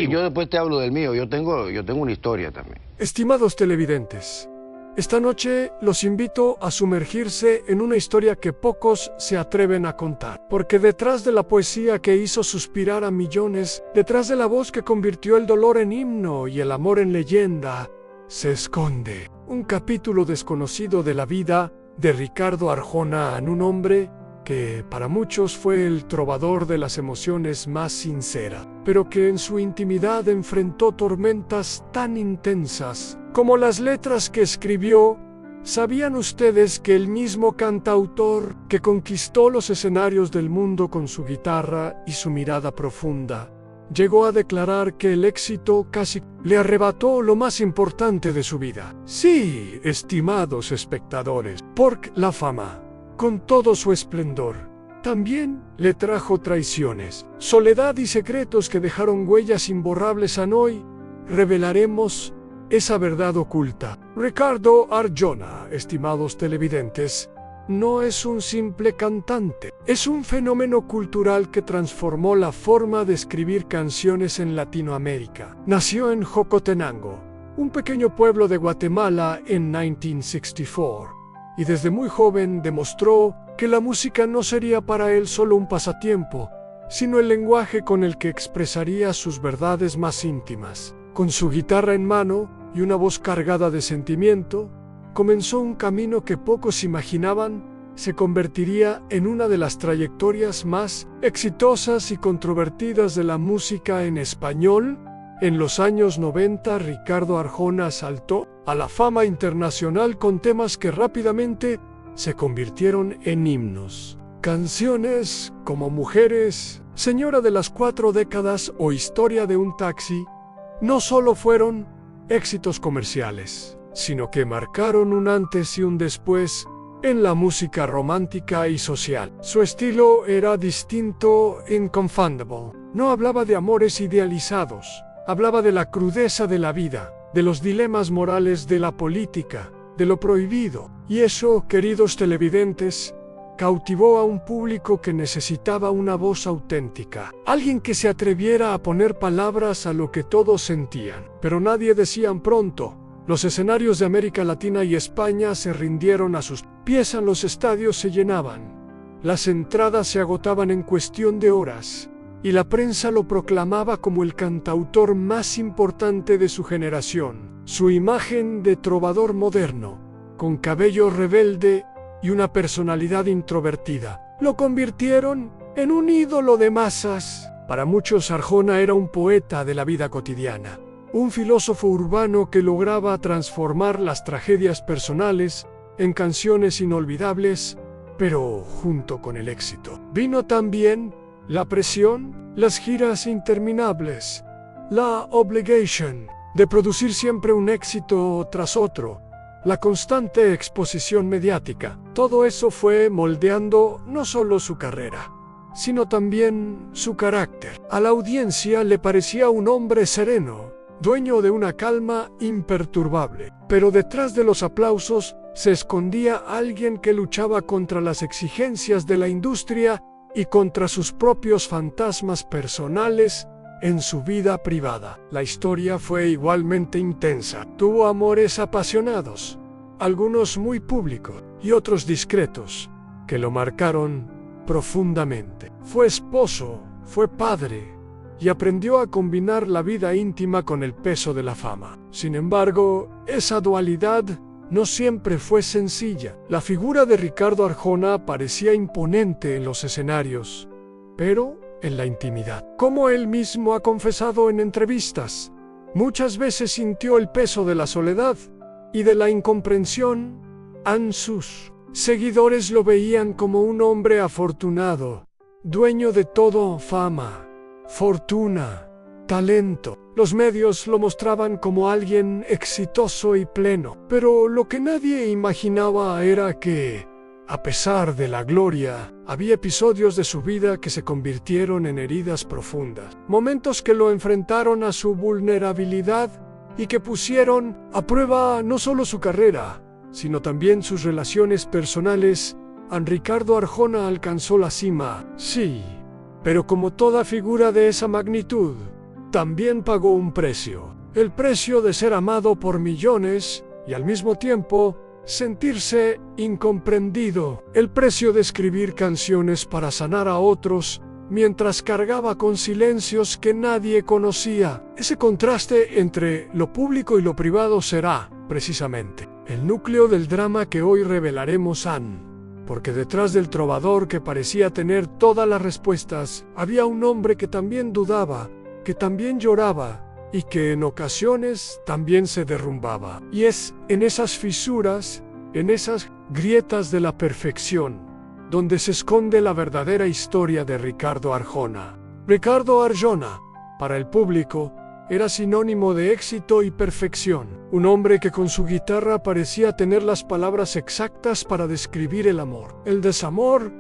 Yo después te hablo del mío, yo tengo una historia también. Estimados televidentes, esta noche los invito a sumergirse en una historia que pocos se atreven a contar. Porque detrás de la poesía que hizo suspirar a millones, detrás de la voz que convirtió el dolor en himno y el amor en leyenda, se esconde un capítulo desconocido de la vida de Ricardo Arjona, un hombre que para muchos fue el trovador de las emociones más sinceras, pero que en su intimidad enfrentó tormentas tan intensas como las letras que escribió. ¿Sabían ustedes que el mismo cantautor que conquistó los escenarios del mundo con su guitarra y su mirada profunda, llegó a declarar que el éxito casi le arrebató lo más importante de su vida? Sí, estimados espectadores, porque la fama, con todo su esplendor, también le trajo traiciones, soledad y secretos que dejaron huellas imborrables. Hoy revelaremos esa verdad oculta. Ricardo Arjona, estimados televidentes, no es un simple cantante, es un fenómeno cultural que transformó la forma de escribir canciones en Latinoamérica. Nació en Jocotenango, un pequeño pueblo de Guatemala, en 1964. Y desde muy joven demostró que la música no sería para él solo un pasatiempo, sino el lenguaje con el que expresaría sus verdades más íntimas. Con su guitarra en mano y una voz cargada de sentimiento, comenzó un camino que pocos imaginaban se convertiría en una de las trayectorias más exitosas y controvertidas de la música en español. En los años 90, Ricardo Arjona saltó a la fama internacional con temas que rápidamente se convirtieron en himnos. Canciones como Mujeres, Señora de las 4 décadas o Historia de un taxi no solo fueron éxitos comerciales, sino que marcaron un antes y un después en la música romántica y social. Su estilo era distinto, inconfundable. No hablaba de amores idealizados, hablaba de la crudeza de la vida, de los dilemas morales de la política, de lo prohibido. Y eso, queridos televidentes, cautivó a un público que necesitaba una voz auténtica, alguien que se atreviera a poner palabras a lo que todos sentían. Pero nadie decía pronto. Los escenarios de América Latina y España se rindieron a sus pies, los estadios se llenaban, las entradas se agotaban en cuestión de horas, y la prensa lo proclamaba como el cantautor más importante de su generación. Su imagen de trovador moderno, con cabello rebelde y una personalidad introvertida, lo convirtieron en un ídolo de masas. Para muchos, Arjona era un poeta de la vida cotidiana, un filósofo urbano que lograba transformar las tragedias personales en canciones inolvidables. Pero junto con el éxito vino también la presión, las giras interminables, la obligación de producir siempre un éxito tras otro, la constante exposición mediática. Todo eso fue moldeando no solo su carrera, sino también su carácter. A la audiencia le parecía un hombre sereno, dueño de una calma imperturbable. Pero detrás de los aplausos se escondía alguien que luchaba contra las exigencias de la industria y contra sus propios fantasmas personales en su vida privada. La historia fue igualmente intensa. Tuvo amores apasionados, algunos muy públicos y otros discretos, que lo marcaron profundamente. Fue esposo, fue padre, y aprendió a combinar la vida íntima con el peso de la fama. Sin embargo, esa dualidad no siempre fue sencilla. La figura de Ricardo Arjona parecía imponente en los escenarios, pero en la intimidad, como él mismo ha confesado en entrevistas, muchas veces sintió el peso de la soledad y de la incomprensión. Sus seguidores lo veían como un hombre afortunado, dueño de todo: fama, fortuna, talento. Los medios lo mostraban como alguien exitoso y pleno. Pero lo que nadie imaginaba era que, a pesar de la gloria, había episodios de su vida que se convirtieron en heridas profundas. Momentos que lo enfrentaron a su vulnerabilidad y que pusieron a prueba no solo su carrera, sino también sus relaciones personales. Ricardo Arjona alcanzó la cima, sí, pero como toda figura de esa magnitud, también pagó un precio. El precio de ser amado por millones y al mismo tiempo sentirse incomprendido. El precio de escribir canciones para sanar a otros mientras cargaba con silencios que nadie conocía. Ese contraste entre lo público y lo privado será, precisamente, el núcleo del drama que hoy revelaremos porque detrás del trovador que parecía tener todas las respuestas, había un hombre que también dudaba, que también lloraba y que en ocasiones también se derrumbaba. Y es en esas fisuras, en esas grietas de la perfección, donde se esconde la verdadera historia de Ricardo Arjona. Ricardo Arjona, para el público, era sinónimo de éxito y perfección. Un hombre que con su guitarra parecía tener las palabras exactas para describir el amor, el desamor,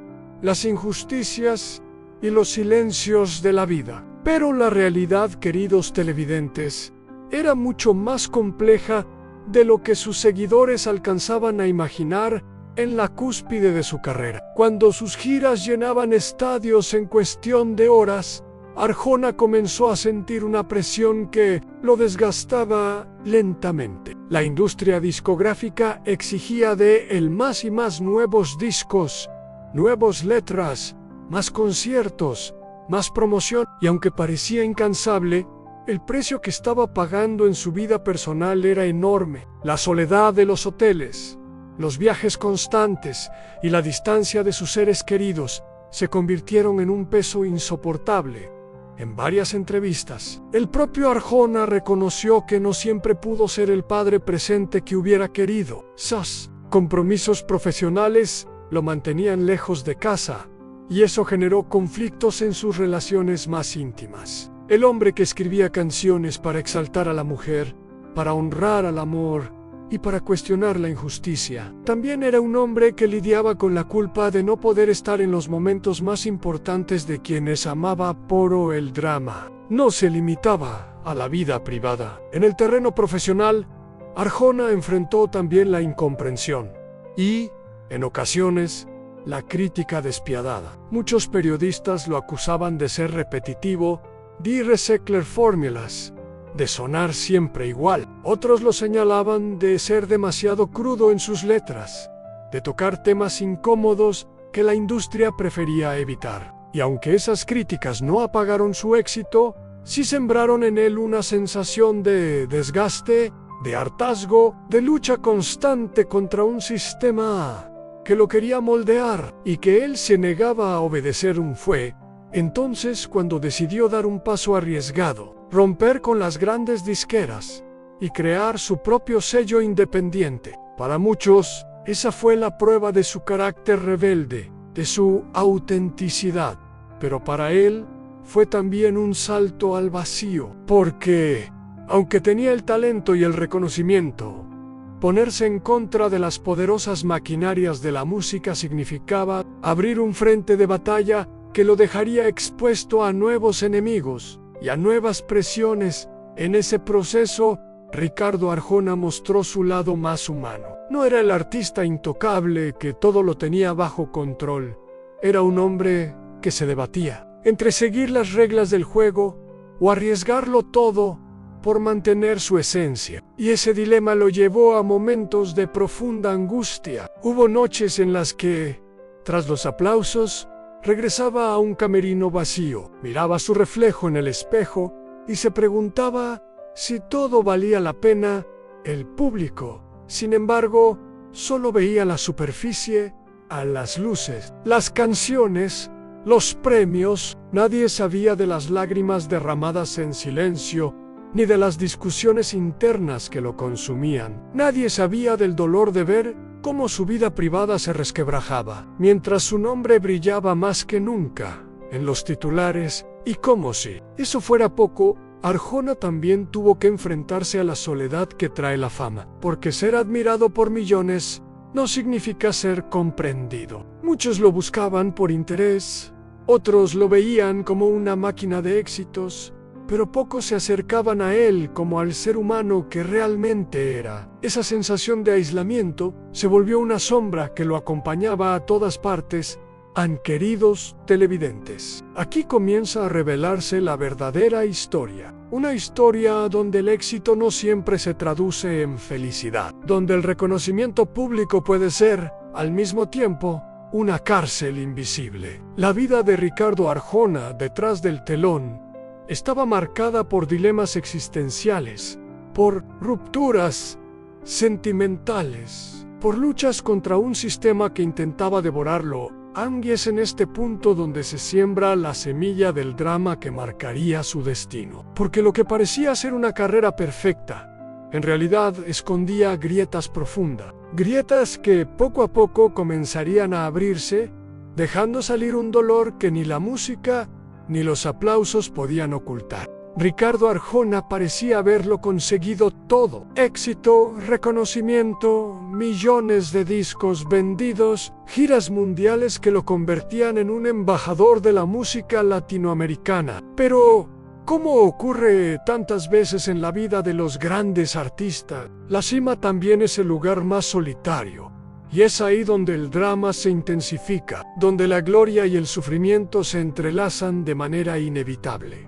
las injusticias y los silencios de la vida. Pero la realidad, queridos televidentes, era mucho más compleja de lo que sus seguidores alcanzaban a imaginar en la cúspide de su carrera. Cuando sus giras llenaban estadios en cuestión de horas, Arjona comenzó a sentir una presión que lo desgastaba lentamente. La industria discográfica exigía de él más y más nuevos discos, nuevas letras, más conciertos, más promoción, y aunque parecía incansable, el precio que estaba pagando en su vida personal era enorme. La soledad de los hoteles, los viajes constantes y la distancia de sus seres queridos se convirtieron en un peso insoportable. En varias entrevistas, el propio Arjona reconoció que no siempre pudo ser el padre presente que hubiera querido. Sus compromisos profesionales lo mantenían lejos de casa, y eso generó conflictos en sus relaciones más íntimas. El hombre que escribía canciones para exaltar a la mujer, para honrar al amor y para cuestionar la injusticia, también era un hombre que lidiaba con la culpa de no poder estar en los momentos más importantes de quienes amaba. Por el drama no se limitaba a la vida privada. En el terreno profesional, Arjona enfrentó también la incomprensión y, en ocasiones, la crítica despiadada. Muchos periodistas lo acusaban de ser repetitivo, de recyclar fórmulas, de sonar siempre igual. Otros lo señalaban de ser demasiado crudo en sus letras, de tocar temas incómodos que la industria prefería evitar. Y aunque esas críticas no apagaron su éxito, sí sembraron en él una sensación de desgaste, de hartazgo, de lucha constante contra un sistema que lo quería moldear y que él se negaba a obedecer. Fue entonces cuando decidió dar un paso arriesgado, romper con las grandes disqueras y crear su propio sello independiente. Para muchos, esa fue la prueba de su carácter rebelde, de su autenticidad. Pero para él fue también un salto al vacío, porque, aunque tenía el talento y el reconocimiento, ponerse en contra de las poderosas maquinarias de la música significaba abrir un frente de batalla que lo dejaría expuesto a nuevos enemigos y a nuevas presiones. En ese proceso, Ricardo Arjona mostró su lado más humano. No era el artista intocable que todo lo tenía bajo control. Era un hombre que se debatía entre seguir las reglas del juego o arriesgarlo todo por mantener su esencia. Y ese dilema lo llevó a momentos de profunda angustia. Hubo noches en las que, tras los aplausos, regresaba a un camerino vacío, miraba su reflejo en el espejo y se preguntaba si todo valía la pena. El público, sin embargo, solo veía la superficie, a las luces, las canciones, los premios. Nadie sabía de las lágrimas derramadas en silencio, ni de las discusiones internas que lo consumían. Nadie sabía del dolor de ver cómo su vida privada se resquebrajaba, mientras su nombre brillaba más que nunca en los titulares. Y como si eso fuera poco, Arjona también tuvo que enfrentarse a la soledad que trae la fama, porque ser admirado por millones no significa ser comprendido. Muchos lo buscaban por interés, otros lo veían como una máquina de éxitos, pero pocos se acercaban a él como al ser humano que realmente era. Esa sensación de aislamiento se volvió una sombra que lo acompañaba a todas partes, queridos televidentes, aquí comienza a revelarse la verdadera historia. Una historia donde el éxito no siempre se traduce en felicidad, donde el reconocimiento público puede ser, al mismo tiempo, una cárcel invisible. La vida de Ricardo Arjona, detrás del telón, estaba marcada por dilemas existenciales, por rupturas sentimentales, por luchas contra un sistema que intentaba devorarlo. Y es en este punto donde se siembra la semilla del drama que marcaría su destino. Porque lo que parecía ser una carrera perfecta, en realidad escondía grietas profundas. Grietas que poco a poco comenzarían a abrirse, dejando salir un dolor que ni la música ni los aplausos podían ocultar. Ricardo Arjona parecía haberlo conseguido todo. Éxito, reconocimiento, millones de discos vendidos, giras mundiales que lo convertían en un embajador de la música latinoamericana. Pero, como ocurre tantas veces en la vida de los grandes artistas, la cima también es el lugar más solitario. Y es ahí donde el drama se intensifica, donde la gloria y el sufrimiento se entrelazan de manera inevitable.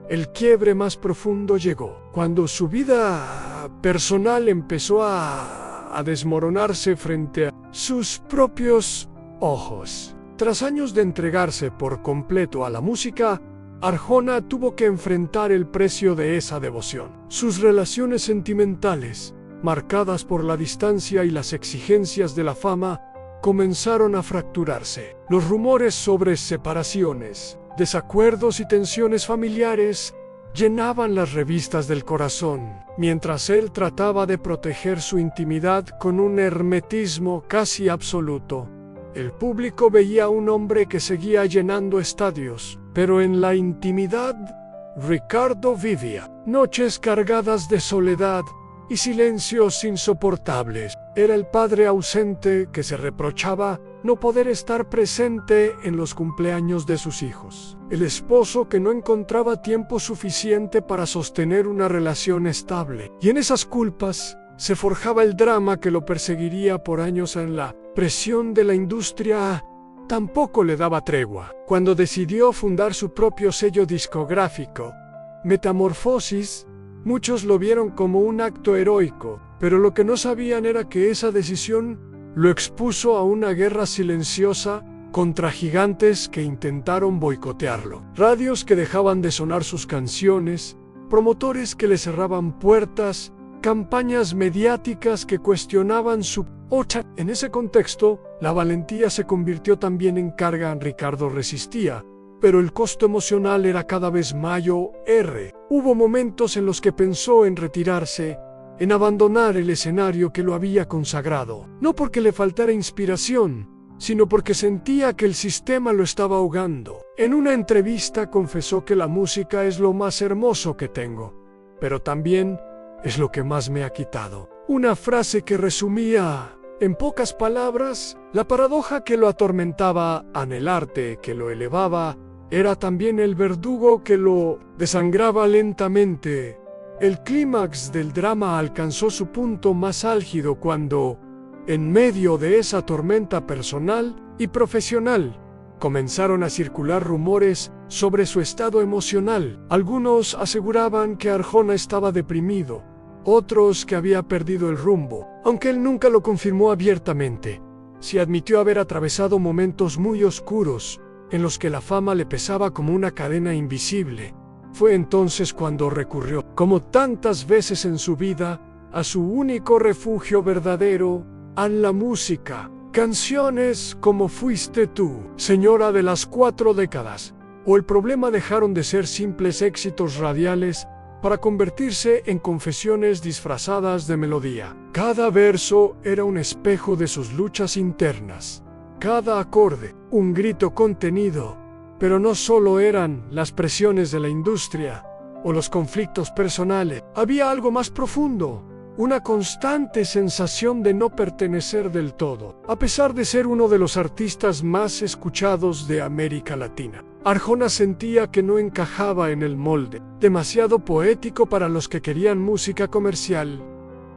El quiebre más profundo llegó cuando su vida personal empezó a desmoronarse frente a sus propios ojos. Tras años de entregarse por completo a la música, Arjona tuvo que enfrentar el precio de esa devoción. Sus relaciones sentimentales, marcadas por la distancia y las exigencias de la fama, comenzaron a fracturarse. Los rumores sobre separaciones, desacuerdos y tensiones familiares llenaban las revistas del corazón, mientras él trataba de proteger su intimidad con un hermetismo casi absoluto. El público veía a un hombre que seguía llenando estadios, pero en la intimidad, Ricardo vivía noches cargadas de soledad y silencios insoportables. Era el padre ausente que se reprochaba no poder estar presente en los cumpleaños de sus hijos. El esposo que no encontraba tiempo suficiente para sostener una relación estable. Y en esas culpas se forjaba el drama que lo perseguiría por años. En la presión de la industria tampoco le daba tregua. Cuando decidió fundar su propio sello discográfico, Metamorfosis, muchos lo vieron como un acto heroico, pero lo que no sabían era que esa decisión lo expuso a una guerra silenciosa contra gigantes que intentaron boicotearlo. Radios que dejaban de sonar sus canciones, promotores que le cerraban puertas, campañas mediáticas que cuestionaban su ocha. En ese contexto, la valentía se convirtió también en carga. Ricardo resistía, pero el costo emocional era cada vez mayor. Hubo momentos en los que pensó en retirarse, en abandonar el escenario que lo había consagrado, no porque le faltara inspiración, sino porque sentía que el sistema lo estaba ahogando. En una entrevista confesó que la música es lo más hermoso que tengo, pero también es lo que más me ha quitado. Una frase que resumía, en pocas palabras, la paradoja que lo atormentaba. El arte que lo elevaba era también el verdugo que lo desangraba lentamente. El clímax del drama alcanzó su punto más álgido cuando, en medio de esa tormenta personal y profesional, comenzaron a circular rumores sobre su estado emocional. Algunos aseguraban que Arjona estaba deprimido, otros que había perdido el rumbo. Aunque él nunca lo confirmó abiertamente, sí admitió haber atravesado momentos muy oscuros en los que la fama le pesaba como una cadena invisible. Fue entonces cuando recurrió, como tantas veces en su vida, a su único refugio verdadero, a la música. Canciones como Fuiste tú, Señora de las 4 décadas, o El problema dejaron de ser simples éxitos radiales para convertirse en confesiones disfrazadas de melodía. Cada verso era un espejo de sus luchas internas, cada acorde un grito contenido. Pero no solo eran las presiones de la industria o los conflictos personales. Había algo más profundo, una constante sensación de no pertenecer del todo. A pesar de ser uno de los artistas más escuchados de América Latina, Arjona sentía que no encajaba en el molde, demasiado poético para los que querían música comercial,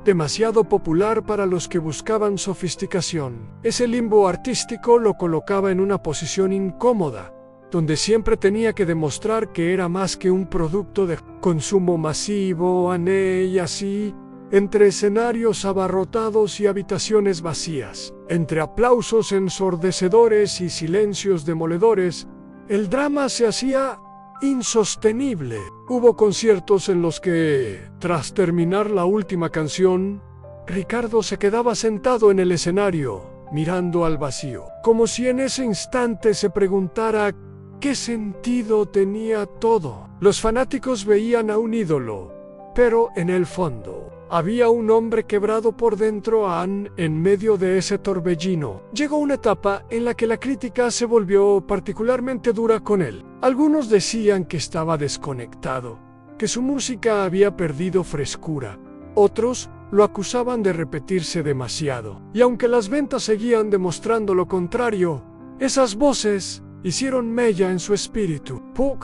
demasiado popular para los que buscaban sofisticación. Ese limbo artístico lo colocaba en una posición incómoda, donde siempre tenía que demostrar que era más que un producto de consumo masivo, y así, entre escenarios abarrotados y habitaciones vacías, entre aplausos ensordecedores y silencios demoledores, el drama se hacía insostenible. Hubo conciertos en los que, tras terminar la última canción, Ricardo se quedaba sentado en el escenario, mirando al vacío, como si en ese instante se preguntara qué sentido tenía todo. Los fanáticos veían a un ídolo, pero en el fondo había un hombre quebrado por dentro, en medio de ese torbellino. Llegó una etapa en la que la crítica se volvió particularmente dura con él. Algunos decían que estaba desconectado, que su música había perdido frescura. Otros lo acusaban de repetirse demasiado. Y aunque las ventas seguían demostrando lo contrario, esas voces hicieron mella en su espíritu.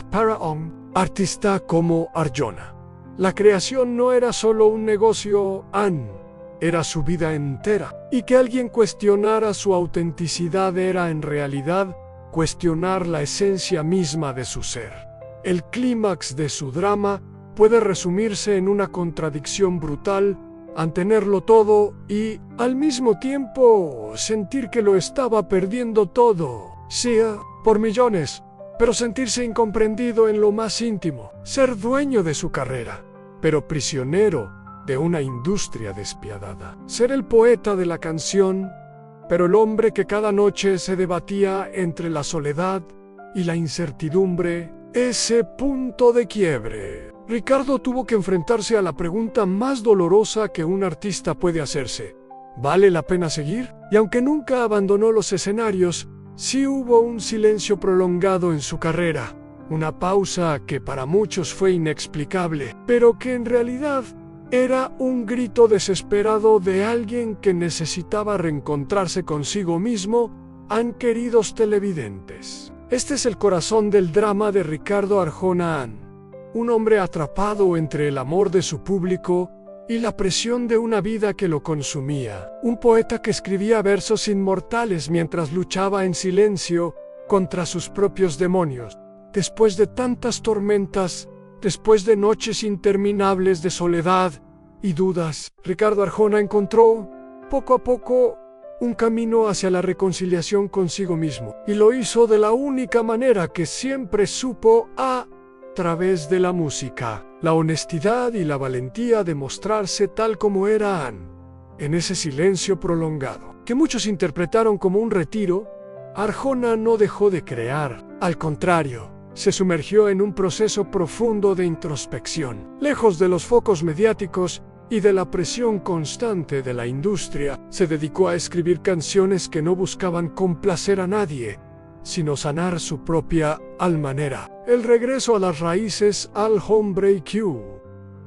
Para un artista como Arjona, la creación no era solo un negocio, era su vida entera. Y que alguien cuestionara su autenticidad era en realidad cuestionar la esencia misma de su ser. El clímax de su drama puede resumirse en una contradicción brutal: tenerlo todo y, al mismo tiempo, sentir que lo estaba perdiendo todo. Sí, por millones, pero sentirse incomprendido en lo más íntimo. Ser dueño de su carrera, pero prisionero de una industria despiadada. Ser el poeta de la canción, pero el hombre que cada noche se debatía entre la soledad y la incertidumbre. Ese punto de quiebre. Ricardo tuvo que enfrentarse a la pregunta más dolorosa que un artista puede hacerse: ¿vale la pena seguir? Y aunque nunca abandonó los escenarios, sí hubo un silencio prolongado en su carrera, una pausa que para muchos fue inexplicable, pero que en realidad era un grito desesperado de alguien que necesitaba reencontrarse consigo mismo. Queridos televidentes, este es el corazón del drama de Ricardo Arjona, un hombre atrapado entre el amor de su público y la presión de una vida que lo consumía. Un poeta que escribía versos inmortales mientras luchaba en silencio contra sus propios demonios. Después de tantas tormentas, después de noches interminables de soledad y dudas, Ricardo Arjona encontró, poco a poco, un camino hacia la reconciliación consigo mismo. Y lo hizo de la única manera que siempre supo: a través de la música, la honestidad y la valentía de mostrarse tal como era en ese silencio prolongado, que muchos interpretaron como un retiro. Arjona no dejó de crear, al contrario, se sumergió en un proceso profundo de introspección. Lejos de los focos mediáticos y de la presión constante de la industria, se dedicó a escribir canciones que no buscaban complacer a nadie, sino sanar su propia almanera. El regreso a las raíces, al hombre Q.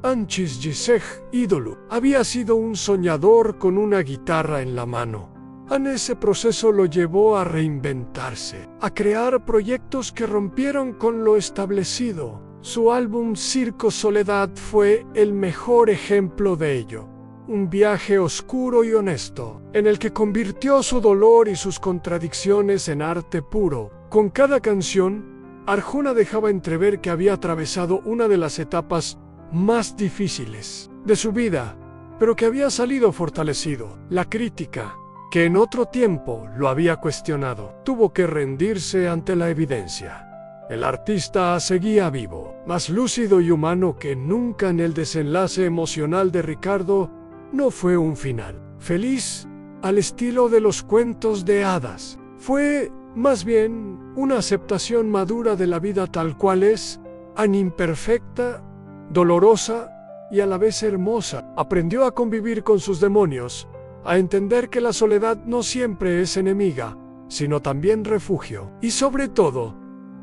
Antes de ser ídolo, había sido un soñador con una guitarra en la mano. Ese proceso lo llevó a reinventarse, a crear proyectos que rompieron con lo establecido. Su álbum Circo Soledad fue el mejor ejemplo de ello. Un viaje oscuro y honesto, en el que convirtió su dolor y sus contradicciones en arte puro. Con cada canción, Arjona dejaba entrever que había atravesado una de las etapas más difíciles de su vida, pero que había salido fortalecido. La crítica, que en otro tiempo lo había cuestionado, tuvo que rendirse ante la evidencia. El artista seguía vivo, más lúcido y humano que nunca. En el desenlace emocional de Ricardo no fue un final feliz al estilo de los cuentos de hadas. Fue, más bien, una aceptación madura de la vida tal cual es, imperfecta, dolorosa y a la vez hermosa. Aprendió a convivir con sus demonios, a entender que la soledad no siempre es enemiga, sino también refugio. Y sobre todo,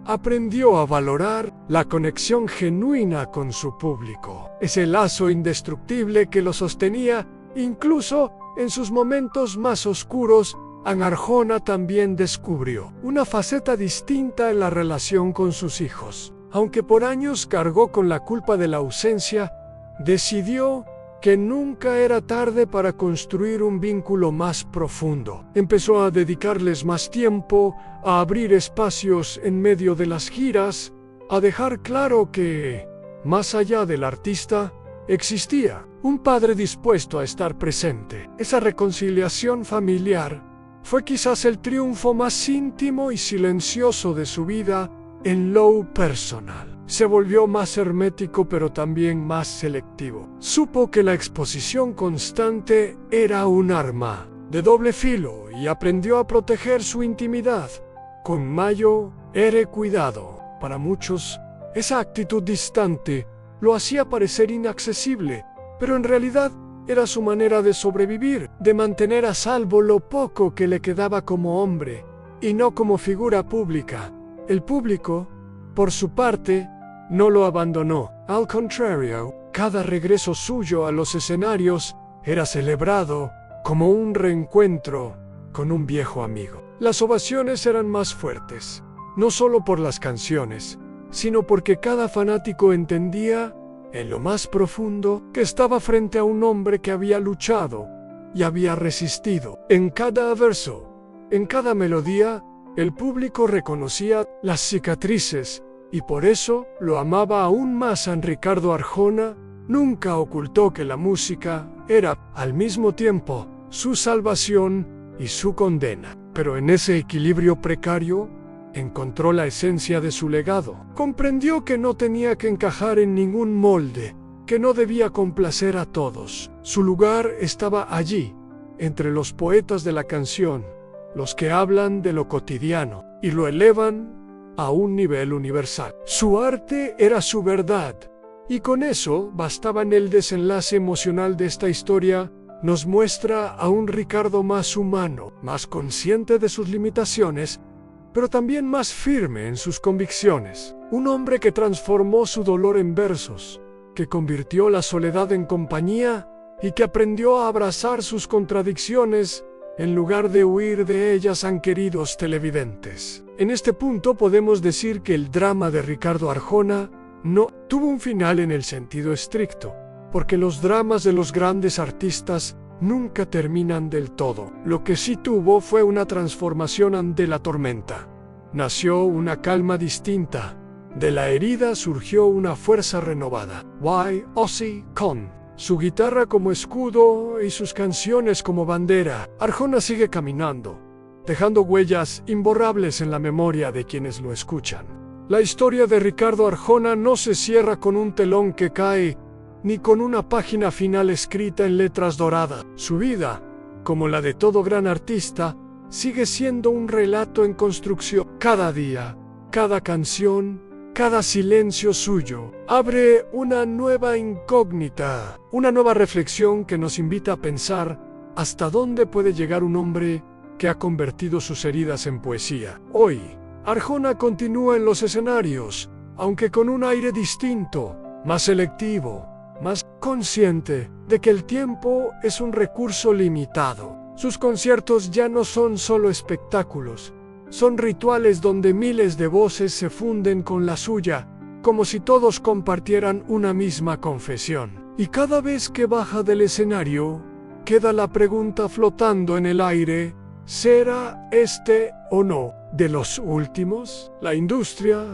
aprendió a valorar la conexión genuina con su público, ese lazo indestructible que lo sostenía incluso en sus momentos más oscuros. Arjona también descubrió una faceta distinta en la relación con sus hijos. Aunque por años cargó con la culpa de la ausencia, decidió que nunca era tarde para construir un vínculo más profundo. Empezó a dedicarles más tiempo, a abrir espacios en medio de las giras, a dejar claro que, más allá del artista, existía un padre dispuesto a estar presente. Esa reconciliación familiar fue quizás el triunfo más íntimo y silencioso de su vida en lo personal. Se volvió más hermético pero también más selectivo. Supo que la exposición constante era un arma de doble filo y aprendió a proteger su intimidad. Con Mayo era cuidado. Para muchos, esa actitud distante lo hacía parecer inaccesible, pero en realidad era su manera de sobrevivir, de mantener a salvo lo poco que le quedaba como hombre, y no como figura pública. El público, por su parte, no lo abandonó. Al contrario, cada regreso suyo a los escenarios era celebrado como un reencuentro con un viejo amigo. Las ovaciones eran más fuertes, no solo por las canciones, sino porque cada fanático entendía, en lo más profundo, que estaba frente a un hombre que había luchado y había resistido. En cada verso, en cada melodía, el público reconocía las cicatrices y por eso lo amaba aún más. A Ricardo Arjona nunca ocultó que la música era, al mismo tiempo, su salvación y su condena. Pero en ese equilibrio precario, encontró la esencia de su legado. Comprendió que no tenía que encajar en ningún molde, que no debía complacer a todos. Su lugar estaba allí, entre los poetas de la canción, los que hablan de lo cotidiano y lo elevan a un nivel universal. Su arte era su verdad, y con eso bastaba. En el desenlace emocional de esta historia, nos muestra a un Ricardo más humano, más consciente de sus limitaciones, pero también más firme en sus convicciones. Un hombre que transformó su dolor en versos, que convirtió la soledad en compañía y que aprendió a abrazar sus contradicciones en lugar de huir de ellas. Queridos televidentes, en este punto podemos decir que el drama de Ricardo Arjona no tuvo un final en el sentido estricto, porque los dramas de los grandes artistas nunca terminan del todo. Lo que sí tuvo fue una transformación ante la tormenta. Nació una calma distinta. De la herida surgió una fuerza renovada. Why Ozzy con su guitarra como escudo y sus canciones como bandera, Arjona sigue caminando, dejando huellas imborrables en la memoria de quienes lo escuchan. La historia de Ricardo Arjona no se cierra con un telón que cae, ni con una página final escrita en letras doradas. Su vida, como la de todo gran artista, sigue siendo un relato en construcción. Cada día, cada canción, cada silencio suyo abre una nueva incógnita, una nueva reflexión que nos invita a pensar hasta dónde puede llegar un hombre que ha convertido sus heridas en poesía. Hoy, Arjona continúa en los escenarios, aunque con un aire distinto, más selectivo, más consciente de que el tiempo es un recurso limitado. Sus conciertos ya no son solo espectáculos, son rituales donde miles de voces se funden con la suya, como si todos compartieran una misma confesión. Y cada vez que baja del escenario, queda la pregunta flotando en el aire: ¿será este o no de los últimos? La industria,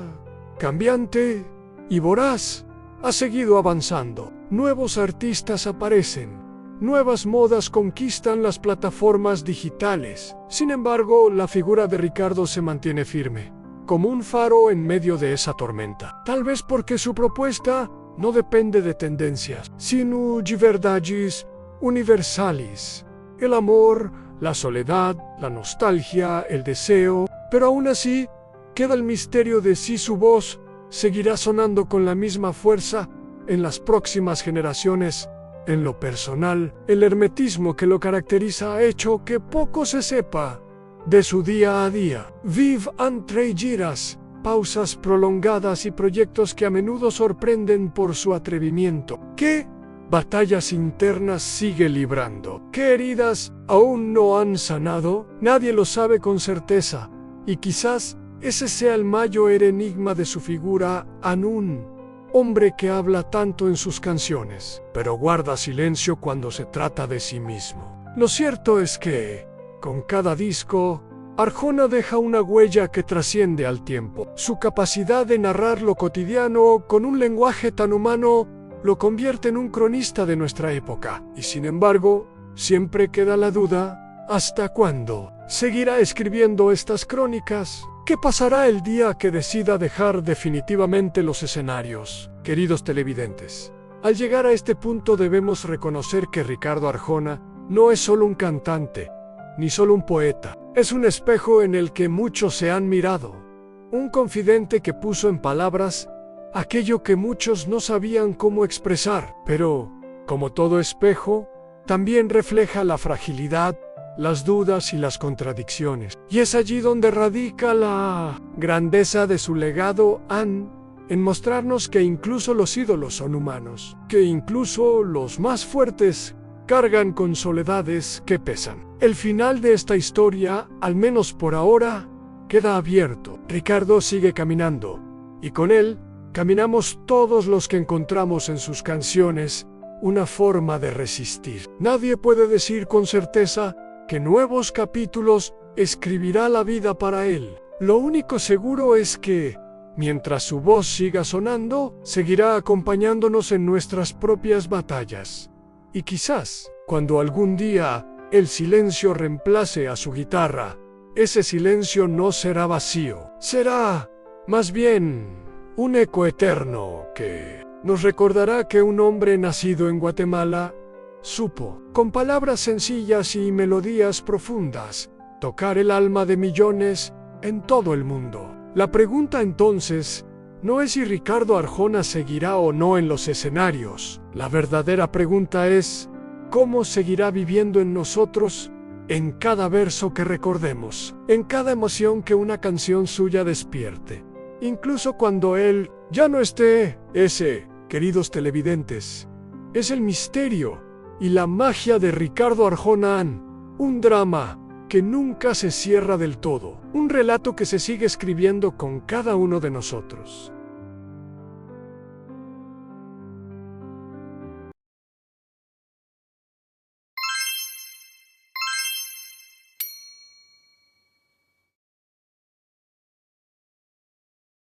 cambiante y voraz, ha seguido avanzando. Nuevos artistas aparecen, nuevas modas conquistan las plataformas digitales. Sin embargo, la figura de Ricardo se mantiene firme, como un faro en medio de esa tormenta. Tal vez porque su propuesta no depende de tendencias, sino de verdades universales. El amor, la soledad, la nostalgia, el deseo, pero aún así queda el misterio de si su voz seguirá sonando con la misma fuerza en las próximas generaciones. En lo personal, el hermetismo que lo caracteriza ha hecho que poco se sepa de su día a día. Vive entre giras, pausas prolongadas y proyectos que a menudo sorprenden por su atrevimiento. ¿Qué batallas internas sigue librando? ¿Qué heridas aún no han sanado? Nadie lo sabe con certeza, y quizás ese sea el mayor enigma de su figura aún hombre que habla tanto en sus canciones, pero guarda silencio cuando se trata de sí mismo. Lo cierto es que, con cada disco, Arjona deja una huella que trasciende al tiempo. Su capacidad de narrar lo cotidiano con un lenguaje tan humano lo convierte en un cronista de nuestra época. Y sin embargo, siempre queda la duda, ¿hasta cuándo seguirá escribiendo estas crónicas? ¿Qué pasará el día que decida dejar definitivamente los escenarios? Queridos televidentes, al llegar a este punto debemos reconocer que Ricardo Arjona no es solo un cantante, ni solo un poeta. Es un espejo en el que muchos se han mirado. Un confidente que puso en palabras aquello que muchos no sabían cómo expresar. Pero, como todo espejo, también refleja la fragilidad, las dudas y las contradicciones. Y es allí donde radica la grandeza de su legado, en mostrarnos que incluso los ídolos son humanos, que incluso los más fuertes cargan con soledades que pesan. El final de esta historia, al menos por ahora, queda abierto. Ricardo sigue caminando, y con él caminamos todos los que encontramos en sus canciones una forma de resistir. Nadie puede decir con certeza que nuevos capítulos escribirá la vida para él. Lo único seguro es que, mientras su voz siga sonando, seguirá acompañándonos en nuestras propias batallas. Y quizás, cuando algún día el silencio reemplace a su guitarra, ese silencio no será vacío. Será, más bien, un eco eterno que nos recordará que un hombre nacido en Guatemala supo, con palabras sencillas y melodías profundas, tocar el alma de millones en todo el mundo. La pregunta entonces no es si Ricardo Arjona seguirá o no en los escenarios. La verdadera pregunta es, ¿cómo seguirá viviendo en nosotros, en cada verso que recordemos, en cada emoción que una canción suya despierte? Incluso cuando él ya no esté. Ese, queridos televidentes, es el misterio y la magia de Ricardo Arjona, un drama que nunca se cierra del todo, un relato que se sigue escribiendo con cada uno de nosotros.